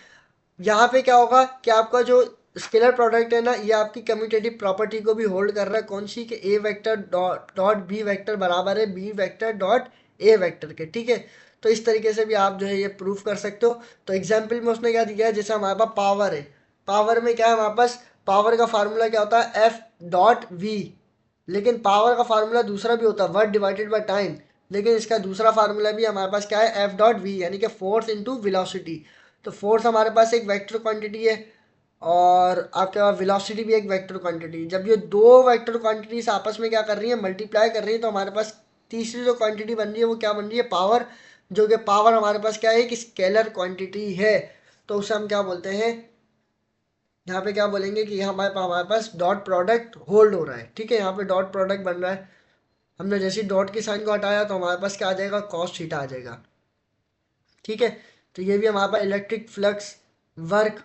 यहाँ पे क्या होगा कि आपका जो स्केलर प्रोडक्ट है ना, ये आपकी कम्यूटेटिव प्रॉपर्टी को भी होल्ड कर रहा है, कौन सी, कि A vector dot B vector बराबर है B vector dot A vector के। ठीक है, तो इस तरीके से भी आप जो है ये प्रूफ कर सकते हो। तो एग्जाम्पल में उसने क्या दिया है, जैसे हमारे पास पावर है, पावर में क्या है हमारे पास, पावर का फार्मूला क्या होता है, एफ डॉट वी। लेकिन पावर का फार्मूला दूसरा भी होता है, वर्क डिवाइडेड बाय टाइम। लेकिन इसका दूसरा फार्मूला भी हमारे पास क्या है, एफ डॉट वी, यानी कि फोर्स इंटू वेलोसिटी। तो फोर्स हमारे पास एक वेक्टर क्वांटिटी है, और आपके पास वेलोसिटी भी एक वेक्टर क्वांटिटी। जब ये दो वेक्टर क्वांटिटीज आपस में क्या कर रही है, मल्टीप्लाई कर रही है, तो हमारे पास तीसरी जो क्वांटिटी बन रही है वो क्या बन रही है, पावर। जो कि पावर हमारे पास क्या है, कि स्केलर क्वांटिटी है। तो उसे हम क्या बोलते हैं, यहाँ पे क्या बोलेंगे कि हमारे पास डॉट प्रोडक्ट होल्ड हो रहा है। ठीक है, यहाँ पे डॉट प्रोडक्ट बन रहा है। हमने जैसे डॉट की साइन को हटाया तो हमारे पास क्या आ जाएगा, कॉस थीटा आ जाएगा। ठीक है, तो ये भी हमारे पास इलेक्ट्रिक फ्लक्स, वर्क,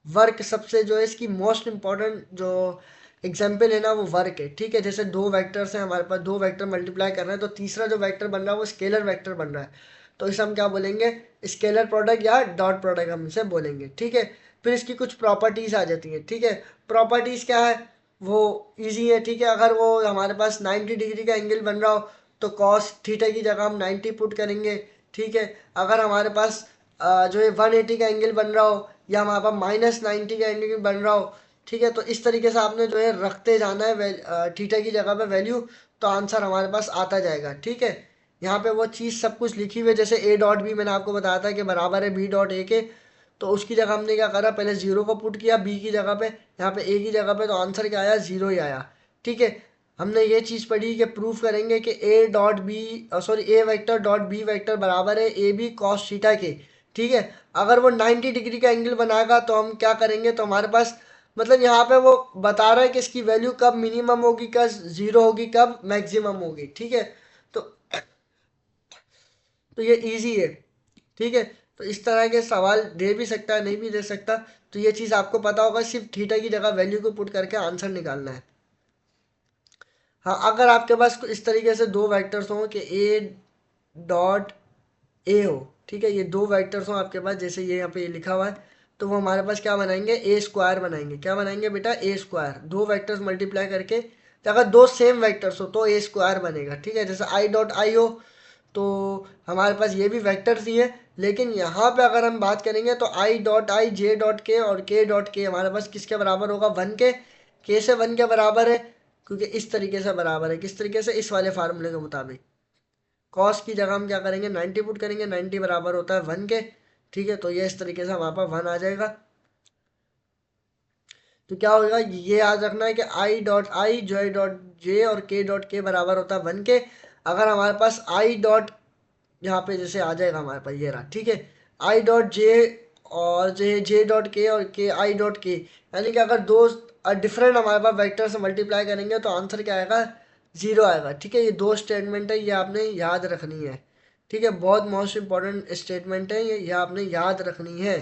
वर्क सबसे जो है इसकी मोस्ट इंपॉर्टेंट जो एग्जाम्पल है ना, वो वर्क है। ठीक है, जैसे दो वेक्टर्स हैं हमारे पास, दो वेक्टर मल्टीप्लाई कर रहे हैं, तो तीसरा जो वेक्टर बन रहा है वो स्केलर वेक्टर बन रहा है। तो इसे हम क्या बोलेंगे, स्केलर प्रोडक्ट या डॉट प्रोडक्ट हम इसे बोलेंगे। ठीक है, फिर इसकी कुछ प्रॉपर्टीज आ जाती हैं। ठीक है, प्रॉपर्टीज क्या है, वो इजी है। ठीक है, अगर वो हमारे पास 90 डिग्री का एंगल बन रहा हो तो कॉस थीटा की जगह हम 90 पुट करेंगे। ठीक है, अगर हमारे पास जो है 180 का एंगल बन रहा हो, या हमारे पास -90 का एंगल बन रहा हो, ठीक है, तो इस तरीके से आपने जो है रखते जाना है थीटा की जगह पे वैल्यू, तो आंसर हमारे पास आता जाएगा। ठीक है, यहाँ पे वो चीज़ सब कुछ लिखी हुई है, जैसे ए डॉट बी मैंने आपको बताया था कि बराबर है बी डॉट ए के। तो उसकी जगह हमने क्या करा, पहले जीरो को पुट किया बी की जगह पे, यहाँ पे ए की जगह पे, तो आंसर क्या आया, जीरो ही आया। ठीक है, हमने ये चीज़ पढ़ी कि प्रूफ करेंगे कि A dot B, sorry, A vector dot B vector बराबर है ए बी कॉस थीटा के। ठीक है, अगर वो 90 डिग्री का एंगल बनाएगा तो हम क्या करेंगे, तो हमारे पास मतलब यहाँ पे वो बता रहा है कि इसकी वैल्यू कब मिनिमम होगी, कब जीरो होगी, कब मैक्सिमम होगी। ठीक है, तो तो ये इजी है। ठीक है, तो इस तरह के सवाल दे भी सकता है, नहीं भी दे सकता। तो ये चीज़ आपको पता होगा, सिर्फ थीटा की जगह वैल्यू को पुट करके आंसर निकालना है। हाँ, अगर आपके पास इस तरीके से दो वेक्टर्स हों कि ए डॉट ए हो, ठीक है, ये दो वेक्टर्स हो आपके पास, जैसे ये यहाँ पे ये लिखा हुआ है, तो वो हमारे पास क्या बनाएंगे, ए स्क्वायर बनाएंगे। क्या बनाएंगे बेटा, ए स्क्वायर। दो वेक्टर्स मल्टीप्लाई करके, तो अगर दो सेम वेक्टर्स हो तो ए स्क्वायर बनेगा, ठीक है। जैसे आई डॉट आई हो, तो हमारे पास ये भी वेक्टर्स ही है, लेकिन यहाँ पे अगर हम बात करेंगे तो I dot I, J dot के और के डॉट के हमारे पास किसके बराबर होगा, वन के से वन के बराबर है, क्योंकि इस तरीके से बराबर है। किस तरीके से, इस वाले फार्मूले के मुताबिक कॉस की जगह हम क्या करेंगे, 90 पुट करेंगे, 90 बराबर होता है वन के, ठीक है। तो ये इस तरीके से हमारे पास वन आ जाएगा। तो क्या होगा, ये याद रखना है कि I dot I, J dot J और के डॉट के बराबर होता है वन के। अगर हमारे पास आई डॉट, यहाँ पे जैसे आ जाएगा हमारे पास ये रहा, ठीक है, आई डॉट जे और जे डॉट के और के आई डॉट के, यानी कि अगर दो डिफरेंट हमारे पास वेक्टर से मल्टीप्लाई करेंगे तो आंसर क्या आएगा, जीरो आएगा, ठीक है। ये दो स्टेटमेंट है, ये आपने याद रखनी है, ठीक है। बहुत मोस्ट इंपॉर्टेंट स्टेटमेंट है ये आपने याद रखनी है,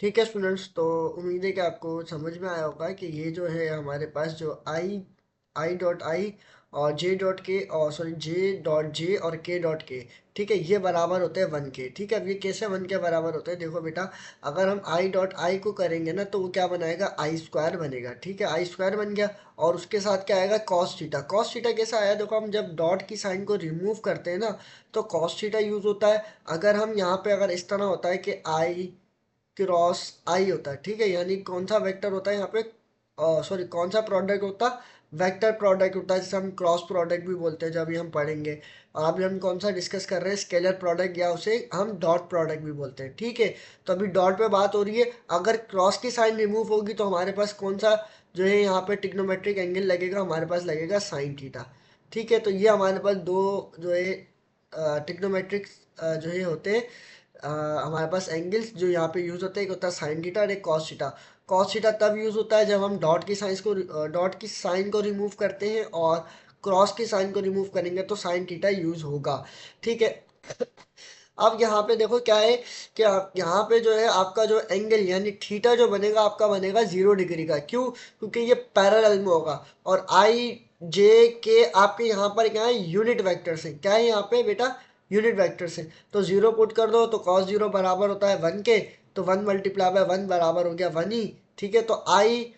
ठीक है स्टूडेंट्स। तो उम्मीद है कि आपको समझ में आया होगा कि ये जो है हमारे पास जो आई डॉट आई और जे डॉट के, और सॉरी जे डॉट जे और के डॉट के, ठीक है, ये बराबर होते हैं वन के, ठीक है। अब ये कैसे वन के बराबर होते हैं, देखो बेटा, अगर हम आई डॉट आई को करेंगे ना तो वो क्या बनाएगा, आई स्क्वायर बनेगा, ठीक है, आई स्क्वायर बन गया। और उसके साथ क्या आएगा, कॉस थीटा। कॉस थीटा कैसा आया, देखो हम जब डॉट की साइन को रिमूव करते हैं ना तो कॉस थीटा यूज होता है। अगर हम यहाँ पे अगर इस तरह होता है कि आई क्रॉस आई होता है, ठीक है, यानी कौन सा वेक्टर होता है यहाँ पे, सॉरी कौन सा प्रोडक्ट होता है, वेक्टर प्रोडक्ट होता है, जिसे हम क्रॉस प्रोडक्ट भी बोलते हैं, जब अभी हम पढ़ेंगे। और अभी हम कौन सा डिस्कस कर रहे हैं, स्केलर प्रोडक्ट, या उसे हम डॉट प्रोडक्ट भी बोलते हैं, ठीक है। तो अभी डॉट पे बात हो रही है, अगर क्रॉस की साइन रिमूव होगी तो हमारे पास कौन सा जो है यहाँ पे टिग्नोमेट्रिक एंगल लगेगा, हमारे पास लगेगा साइन थीटा, ठीक है। तो ये हमारे पास दो जो है टिग्नोमेट्रिक जो है होते हैं, हमारे पास एंगल्स जो यहाँ पे यूज होते हैं, एक होता है साइन थीटा और एक कॉस थीटा। कॉस थीटा तब यूज होता है जब हम डॉट की साइन को रिमूव करते हैं, और क्रॉस की साइन को रिमूव करेंगे तो साइन थीटा यूज होगा, ठीक है। अब यहाँ पे देखो क्या है कि यहाँ पे जो है आपका जो एंगल यानी थीटा जो बनेगा आपका बनेगा 0 डिग्री का। क्यों, क्योंकि ये पैरेलल में होगा, और आई जे के आपके यहाँ पर क्या है, यूनिट वेक्टर्स है। क्या है यहाँ पे बेटा, यूनिट वेक्टर्स है। तो जीरो पुट कर दो तो कॉस जीरो बराबर होता है वन के, तो वन मल्टीप्लाई बाय वन बराबर हो गया वन ही, ठीक है। तो आई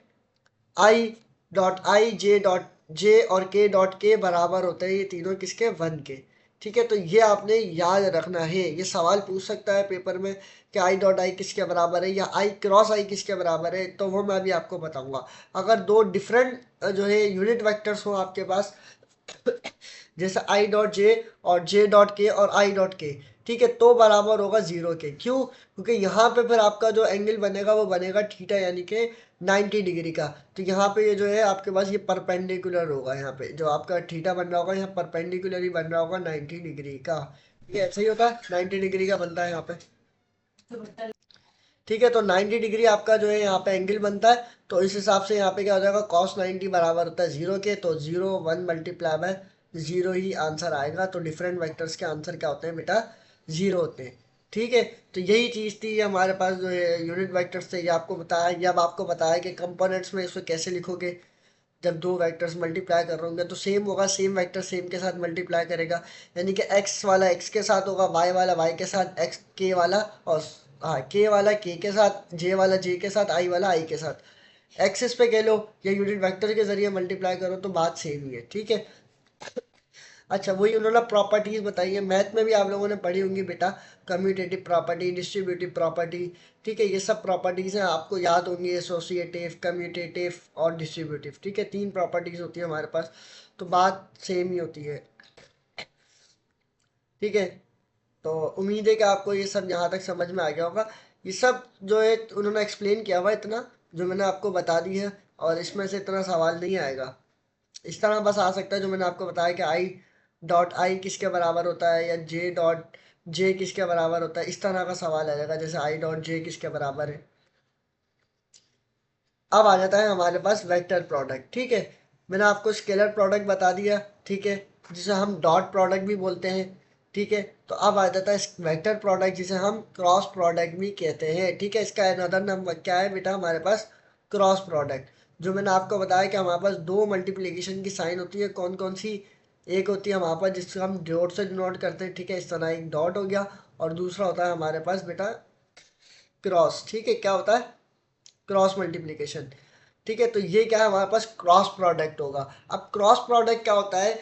I dot I, J dot J और के डॉट के बराबर होते हैं ये तीनों किसके, वन के, ठीक है। तो ये आपने याद रखना है, ये सवाल पूछ सकता है पेपर में कि आई डॉट आई किसके बराबर है या आई क्रॉस आई किसके बराबर है, तो वो मैं अभी आपको बताऊंगा। अगर दो डिफरेंट जो है यूनिट वेक्टर्स हो आपके पास, जैसे आई डॉट जे और जे डॉट के और आई डॉट के, ठीक है, तो बराबर होगा जीरो के। क्यों, क्योंकि यहाँ पे फिर आपका जो एंगल बनेगा वो बनेगा थीटा, यानी कि 90 डिग्री का। तो यहाँ पे ये जो है आपके पास ये परपेंडिकुलर होगा, यहाँ पे जो आपका थीटा बन रहा होगा यहाँ परपेंडिकुलर ही बन रहा होगा 90 डिग्री का। ये ऐसे ही होता है, 90 डिग्री का बनता है यहाँ पे, ठीक है। तो 90 डिग्री आपका जो है यहाँ पे एंगल बनता है, तो इस हिसाब से यहाँ पे क्या हो जाएगा, कॉस 90 बराबर होता है जीरो के, तो zero one multiply by zero he answer आएगा। तो डिफरेंट वेक्टर्स के आंसर क्या होते हैं बेटा, जीरो होते हैं, ठीक है। तो यही चीज़ थी हमारे पास जो है यूनिट वेक्टर्स थे, ये आपको बताया। ये अब आपको बताया कि कंपोनेंट्स में इसको कैसे लिखोगे, जब दो वेक्टर्स मल्टीप्लाई कर रहे होंगे तो सेम होगा, सेम वेक्टर सेम के साथ मल्टीप्लाई करेगा, यानी कि एक्स वाला एक्स के साथ होगा, वाई वाला वाई के साथ, एक्स के वाला, और हाँ के वाला के साथ, जे वाला जे के साथ, आई वाला आई के साथ। एक्सिस पे कह लो या यूनिट वेक्टर के जरिए मल्टीप्लाई करो तो बात सेम ही है, ठीक है। अच्छा, वही उन्होंने प्रॉपर्टीज बताई है, मैथ में भी आप लोगों ने पढ़ी होंगी बेटा, कम्यूटेटिव प्रॉपर्टी, डिस्ट्रीब्यूटिव प्रॉपर्टी, ठीक है। ये सब प्रॉपर्टीज हैं, आपको याद होंगी, एसोसिएटिव, कम्यूटेटिव और डिस्ट्रीब्यूटिव, ठीक है। तीन प्रॉपर्टीज होती है हमारे पास, तो बात सेम ही होती है, ठीक है। तो उम्मीद है कि आपको ये सब यहाँ तक समझ में आ गया होगा। ये सब जो है उन्होंने एक्सप्लेन किया हुआ इतना, जो मैंने आपको बता दी है, और इसमें से इतना सवाल नहीं आएगा। इस तरह बस आ सकता है जो मैंने आपको बताया कि आई डॉट आई किसके बराबर होता है, या जे डॉट जे किसके बराबर होता है, इस तरह का सवाल आ जाएगा, जैसे आई डॉट जे किसके बराबर है। अब आ जाता है हमारे पास वेक्टर प्रोडक्ट, ठीक है। मैंने आपको स्केलर प्रोडक्ट बता दिया, ठीक है, जिसे हम डॉट प्रोडक्ट भी बोलते हैं, ठीक है। तो अब आ जाता है वेक्टर प्रोडक्ट, जिसे हम क्रॉस प्रोडक्ट भी कहते हैं, ठीक है। इसका अनदर नाम क्या है बेटा, हमारे पास क्रॉस प्रोडक्ट। जो मैंने आपको बताया कि हमारे पास दो मल्टीप्लिकेशन की साइन होती है, कौन कौन सी, एक होती है हमारे पास जिसको हम डॉट से डिनोट करते हैं, ठीक है, इस तरह एक डॉट हो गया। और दूसरा होता है हमारे पास बेटा क्रॉस, ठीक है, क्या होता है, क्रॉस मल्टीप्लिकेशन। ठीक है, तो ये क्या है, हमारे पास क्रॉस प्रोडक्ट होगा। अब क्रॉस प्रोडक्ट क्या होता है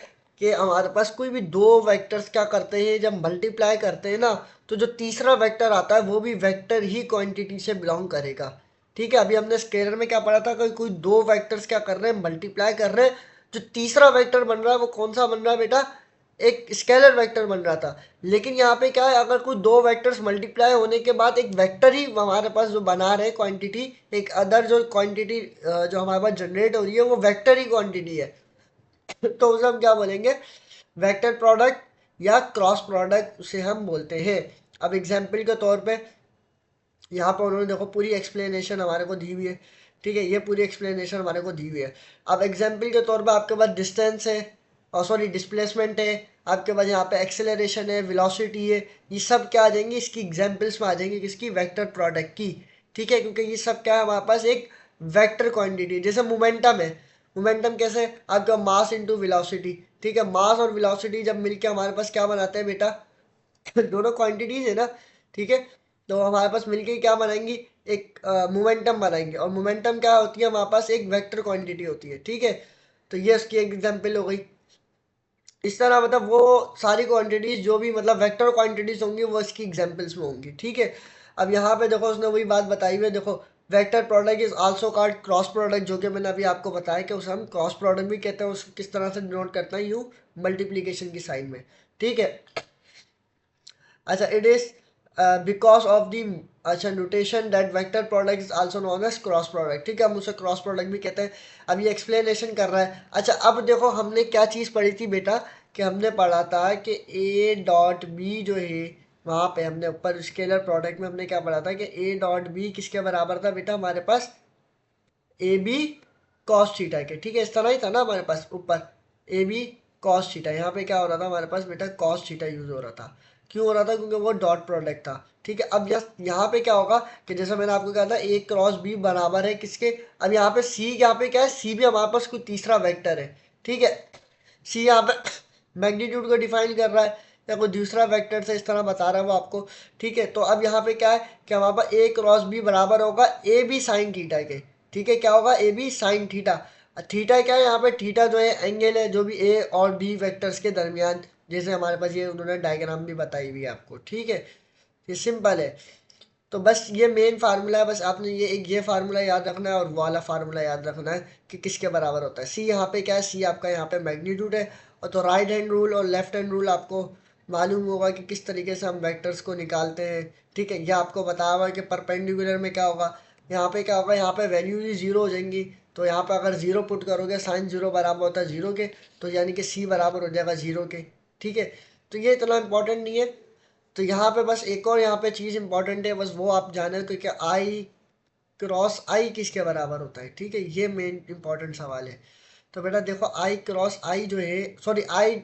कि हमारे पास कोई भी दो वेक्टर्स क्या करते हैं, जब मल्टीप्लाई करते हैं ना, तो जो तीसरा वेक्टर आता है वो भी वेक्टर ही क्वांटिटी से बिलोंग करेगा। ठीक है, अभी हमने स्केलर में क्या पढ़ा था कि कोई दो वेक्टर्स क्या कर रहे हैं, मल्टीप्लाई कर रहे हैं, जो तीसरा वेक्टर बन रहा है वो कौन सा बन रहा है बेटा, एक स्केलर वेक्टर बन रहा था। लेकिन यहाँ पे क्या है, अगर कोई दो वेक्टर्स मल्टीप्लाई होने के बाद एक वेक्टर ही हमारे पास जो बना रहे क्वांटिटी, एक अदर जो क्वांटिटी जो हमारे पास जनरेट हो रही है वो वेक्टर ही क्वांटिटी है तो उसे हम क्या बोलेंगे, वेक्टर प्रोडक्ट या क्रॉस प्रोडक्ट उसे हम बोलते हैं। अब एग्जाम्पल के तौर पे यहाँ पर उन्होंने देखो पूरी एक्सप्लेनेशन हमारे को दी हुई है। ठीक है, ये पूरी एक्सप्लेनेशन हमारे को दी हुई है। अब एग्जाम्पल के तौर पे आपके पास डिस्टेंस है, और सॉरी डिस्प्लेसमेंट है, आपके पास यहाँ पे एक्सेलरेशन है, वेलोसिटी है, ये सब क्या आ जाएंगी इसकी एग्जाम्पल्स में आ जाएंगी, किसकी, वेक्टर प्रोडक्ट की। ठीक है, क्योंकि ये सब क्या है हमारे पास एक वेक्टर क्वांटिटी। जैसे मोमेंटम है, मोमेंटम कैसे, आपका मास इंटू वेलोसिटी। ठीक है, मास और वेलोसिटी जब मिलके हमारे पास क्या बनाते हैं बेटा दोनों क्वांटिटीज है ना। ठीक है, तो हमारे पास मिलके क्या बनाएंगी, एक मोमेंटम बनाएंगे, और मोमेंटम क्या होती है हमारे पास एक वेक्टर क्वांटिटी होती है। ठीक है, तो ये उसकी एक एग्जांपल हो गई। इस तरह मतलब वो सारी क्वांटिटीज जो भी मतलब वेक्टर क्वांटिटीज होंगी वो इसकी एग्जांपल्स में होंगी। ठीक है, अब यहाँ पे देखो उसने वही बात बताई हुई है, देखो vector product is also called cross product, जो कि मैंने अभी आपको बताया कि उसे हम क्रॉस प्रोडक्ट भी कहते हैं। उसको किस तरह से डिनोट करते हैं, यूँ मल्टीप्लीकेशन की साइन में। ठीक है, अच्छा it is because of the अच्छा notation that vector product is also known as cross product. ठीक है, हम उसे क्रॉस प्रोडक्ट भी कहते हैं। अब ये एक्सप्लेनेशन कर रहा है। अच्छा अब देखो हमने क्या चीज़ पढ़ी थी बेटा, कि हमने पढ़ा था कि ए डॉट बी जो है, वहाँ पे हमने ऊपर स्केलर प्रोडक्ट में हमने क्या पढ़ा था कि ए डॉट बी किसके बराबर था बेटा, हमारे पास ए बी कॉस थीटा के। ठीक है, इस तरह ही था ना हमारे पास ऊपर ए बी कॉस थीटा, यहाँ पे क्या हो रहा था हमारे पास बेटा, कॉस थीटा यूज हो रहा था। क्यों हो रहा था, क्योंकि वो डॉट प्रोडक्ट था। ठीक है, अब यहाँ पे क्या होगा कि जैसे मैंने आपको कहा था ए क्रॉस बी बराबर है किसके, अब यहाँ पे सी, यहाँ पे क्या है, सी भी हमारे पास कोई तीसरा वेक्टर है। ठीक है, सी यहाँ पे मैग्नीट्यूड को डिफाइन कर रहा है या कोई दूसरा वेक्टर से इस तरह बता रहा है वो आपको। ठीक है, तो अब यहाँ पे क्या है कि हमारे पास ए क्रॉस बी बराबर होगा ए बी साइन थीटा के। ठीक है, क्या होगा, A B sine theta. Theta क्या है, यहाँ पे थीटा जो है एंगल है जो भी ए और बी वेक्टर्स के दरमियान, जैसे हमारे पास ये उन्होंने डायग्राम भी बताई हुई है आपको। ठीक है, ये सिंपल है। तो बस ये मेन फार्मूला है, बस आपने ये एक ये फार्मूला याद रखना है और वो वाला फार्मूला याद रखना है कि किसके बराबर होता है। सी यहाँ पे क्या है, सी आपका यहाँ पे मैग्नीट्यूड है। और तो राइट हैंड रूल और लेफ्ट हैंड रूल आपको मालूम होगा कि किस तरीके से हम वेक्टर्स को निकालते हैं। ठीक है, ये आपको बताया हुआ है कि परपेंडिकुलर में क्या होगा, यहाँ पे क्या होगा, यहाँ पे वैल्यू ही जीरो हो जाएंगी। तो यहाँ पे अगर जीरो पुट करोगे, साइन जीरो बराबर होता है जीरो के, तो यानी कि सी बराबर हो जाएगा जीरो के। ठीक है, तो ये इतना इंपॉर्टेंट नहीं है। तो यहाँ पे बस एक और यहाँ पे चीज़ इंपॉर्टेंट है, बस वो आप जाने तो क्या आई क्रॉस आई किसके बराबर होता है। ठीक है, ये मेन इंपॉर्टेंट सवाल है। तो बेटा देखो आई क्रॉस आई जो है, sorry I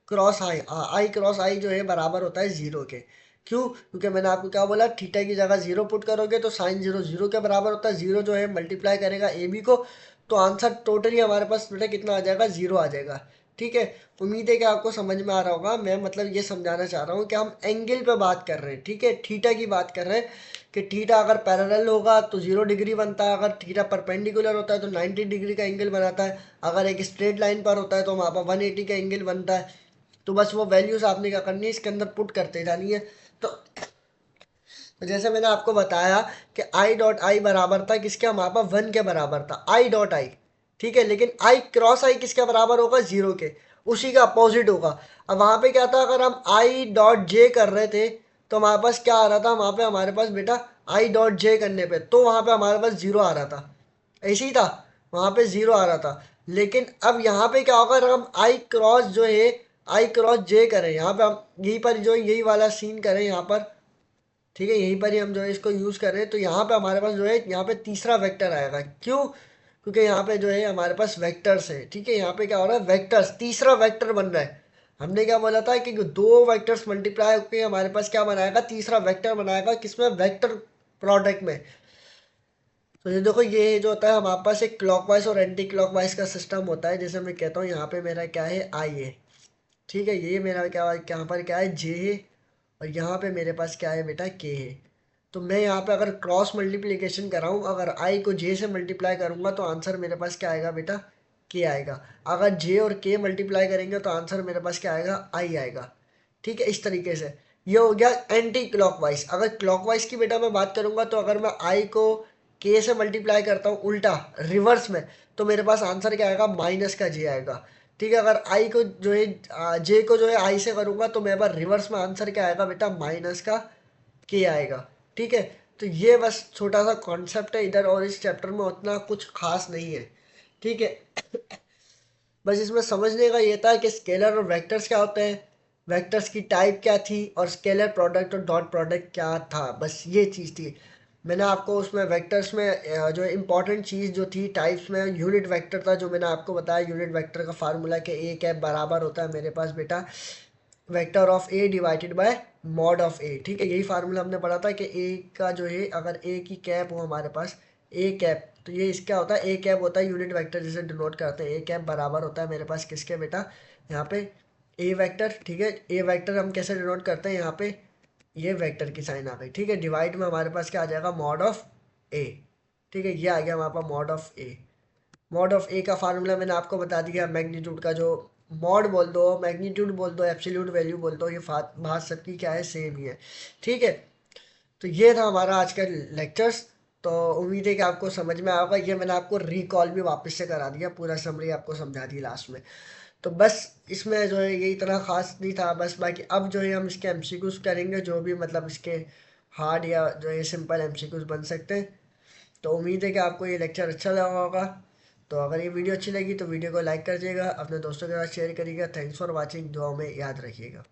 cross I, I cross I जो है बराबर होता है जीरो के। क्यों, क्योंकि मैंने आपको क्या बोला, थीटा की जगह जीरो पुट करोगे तो साइन जीरो जीरो के बराबर होता है, जीरो जो है मल्टीप्लाई करेगा ए बी को, तो आंसर टोटली हमारे पास बेटा कितना आ जाएगा, जीरो आ जाएगा। ठीक है, उम्मीद है कि आपको समझ में आ रहा होगा। मैं मतलब ये समझाना चाह रहा हूँ कि हम एंगल पे बात कर रहे हैं। ठीक है, थीटा की बात कर रहे हैं कि थीटा अगर पैरेलल होगा तो 0 डिग्री बनता है, अगर थीटा परपेंडिकुलर होता है तो 90 डिग्री का एंगल बनाता है, अगर एक स्ट्रेट लाइन पर होता है तो वहाँ पर 180 का एंगल बनता है। तो बस वो वैल्यूज आपने क्या करनी है, इसके अंदर पुट करते जानी है। तो जैसे मैंने आपको बताया कि आई डॉट आई बराबर था किसके, हमारे पास वन के बराबर था आई डॉट आई। ठीक है, लेकिन आई क्रॉस आई किसके बराबर होगा, जीरो के, उसी का अपोजिट होगा। अब वहाँ पे क्या था, अगर हम आई डॉट जे कर रहे थे तो हमारे पास क्या आ रहा था, वहाँ पे हमारे पास बेटा आई डॉट जे करने पे तो वहाँ पे हमारे पास जीरो आ रहा था, ऐसे ही था, वहाँ पे जीरो आ रहा था। लेकिन अब यहाँ पे क्या होगा, अगर हम आई क्रॉस जो है आई क्रॉस जे करें, यहाँ पे हम यहीं पर जो यही वाला सीन करें यहाँ पर, ठीक है, यहीं पर ही हम जो है इसको यूज़ कर रहे हैं, तो यहाँ पे हमारे पास जो है यहाँ पे तीसरा वेक्टर आएगा। क्यों, क्योंकि यहाँ पे जो है हमारे पास वेक्टर्स है। ठीक है, यहाँ पे क्या हो रहा है, वेक्टर्स, तीसरा वेक्टर बन रहा है। हमने क्या बोला था कि दो वेक्टर्स मल्टीप्लाई होकर हमारे पास क्या बनाएगा, तीसरा वेक्टर बनाएगा, किसमें, वेक्टर प्रोडक्ट में। तो ये देखो, ये जो होता है हमारे पास एक क्लॉकवाइज और एंटी क्लॉकवाइज का सिस्टम होता है। जैसे मैं कहता हूँ यहाँ पे मेरा क्या है, आई है। ठीक है, ये मेरा क्या यहाँ पर क्या है, जे है, और यहाँ पे मेरे पास क्या है बेटा, के है। तो मैं यहाँ पे अगर क्रॉस मल्टीप्लिकेशन कराऊँ, अगर आई को जे से मल्टीप्लाई करूँगा तो आंसर मेरे पास क्या आएगा बेटा, के आएगा। अगर जे और के मल्टीप्लाई करेंगे तो आंसर मेरे पास क्या आएगा, आई आएगा। ठीक है, इस तरीके से ये हो गया एंटी क्लॉकवाइज। अगर क्लॉकवाइज की बेटा मैं बात करूंगा, तो अगर मैं आई को के से मल्टीप्लाई करता हूँ उल्टा रिवर्स में, तो मेरे पास आंसर क्या आएगा, माइनस का जे आएगा। ठीक है, अगर आई को जो है जे को जो है आई से करूंगा, तो मेरे पास रिवर्स में आंसर क्या आएगा बेटा, माइनस का के आएगा। ठीक है, तो ये बस छोटा सा कॉन्सेप्ट है इधर, और इस चैप्टर में उतना कुछ खास नहीं है। ठीक है, बस इसमें समझने का ये था कि स्केलर और वेक्टर्स क्या होते हैं, वेक्टर्स की टाइप क्या थी, और स्केलर प्रोडक्ट और डॉट प्रोडक्ट क्या था, बस ये चीज़ थी। मैंने आपको उसमें वेक्टर्स में जो इम्पोर्टेंट चीज़ जो थी टाइप्स में, यूनिट वेक्टर था, जो मैंने आपको बताया यूनिट वेक्टर का फार्मूला कि ए कैप बराबर होता है मेरे पास बेटा vector of A divided by mod of A. ठीक है, यही फार्मूला हमने पढ़ा था कि ए का जो है, अगर ए की कैप हो हमारे पास, ए कैप, तो ये इसका होता है, ए कैप होता है यूनिट वेक्टर जिसे डिनोट करते हैं। ए कैप बराबर होता है मेरे पास किसके बेटा, यहाँ पे ए वेक्टर। ठीक है, ए वेक्टर हम कैसे डिनोट करते हैं, यहाँ पे ये वेक्टर की साइन आ गई। ठीक है, डिवाइड में हमारे पास क्या आ जाएगा, मॉड ऑफ ए। ठीक है, ये आ गया हमारे पास mod of A. Mod of A का फार्मूला मैंने आपको बता दिया, मैग्नीट्यूड का जो मॉड बोल दो, मैग्नीट्यूड बोल दो, एब्सोल्यूट वैल्यू बोल दो, ये बात सबकी क्या है, सेम ही है। ठीक है, तो ये था हमारा आज का लेक्चर्स। तो उम्मीद है कि आपको समझ में आएगा। ये मैंने आपको रिकॉल भी वापस से करा दिया, पूरा समरी आपको समझा दी लास्ट में। तो बस इसमें जो है ये इतना खास नहीं था, बस बाकी अब जो है हम इसके एमसीक्यूज करेंगे, जो भी मतलब इसके हार्ड या जो है सिंपल एमसीक्यूज बन सकते हैं। तो उम्मीद है कि आपको ये लेक्चर अच्छा लगा होगा। तो अगर ये वीडियो अच्छी लगी तो वीडियो को लाइक कर दीजिएगा, अपने दोस्तों के साथ शेयर करिएगा। थैंक्स फॉर वॉचिंग, दुआ में याद रखिएगा।